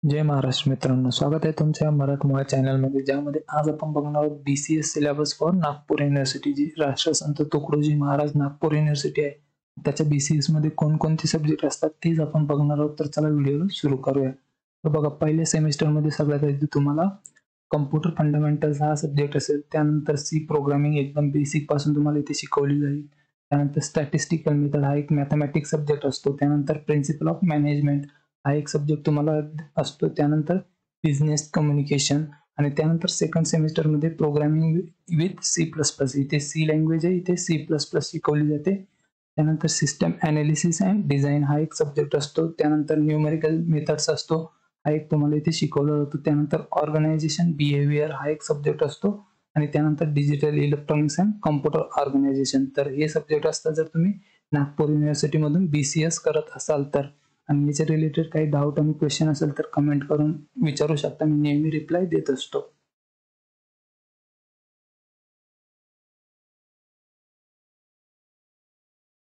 जय महाराष्ट्र मित्रांनो, स्वागत आहे तुमच्या मराठमोळ्या चॅनलमध्ये, ज्यामध्ये आज आपण बघणार आहोत BCS syllabus for Nagpur university, जी राष्ट्रसंत तुकडोजी महाराज नागपूर युनिव्हर्सिटी आहे. त्याच्या BCS मध्ये कोणकोणते सब्जेक्ट असतात तेच आपण बघणार आहोत. तर चला व्हिडिओ सुरू करूया. तर बघा, पहिल्या सेमिस्टरमध्ये सगळ्यात आधी तुम्हाला कम्प्युटर फंडामेंटल्स हा सब्जेक्ट असेल. त्यानंतर C प्रोग्रामिंग एकदम बेसिक पासून तुम्हाला इथे शिकवली जाईल. त्यानंतर स्टॅटिस्टिकल मेथड हा एक मॅथमॅटिक्स सब्जेक्ट असतो. त्यानंतर प्रिन्सिपल ऑफ मॅनेजमेंट हा एक सब्जेक्ट तुम्हाला असतो. त्यानंतर बिझनेस कम्युनिकेशन आणि त्यानंतर सेकंड सेमिस्टरमध्ये प्रोग्रामिंग विथ C++. इथे C लँग्वेज आहे, इथे C++ शिकवली जाते. त्यानंतर सिस्टम अनालिसिस अँड डिझाईन हा एक सब्जेक्ट असतो. त्यानंतर न्यूमेरिकल मेथड्स असतो, हा एक तुम्हाला इथे शिकवला जातो. त्यानंतर ऑर्गनायझेशन बिहेवियर हा एक सब्जेक्ट असतो आणि त्यानंतर digital electronics and computer organisation. तर हे सब्जेक्ट असतात जर तुम्ही नागपूर युनिव्हर्सिटी मधून BCS करत असाल तर. आणि याच्या रिलेटेड काही डाऊट आणि क्वेश्चन असेल तर कमेंट करून विचारू शकता, मी नेहमी रिप्लाय देत असतो.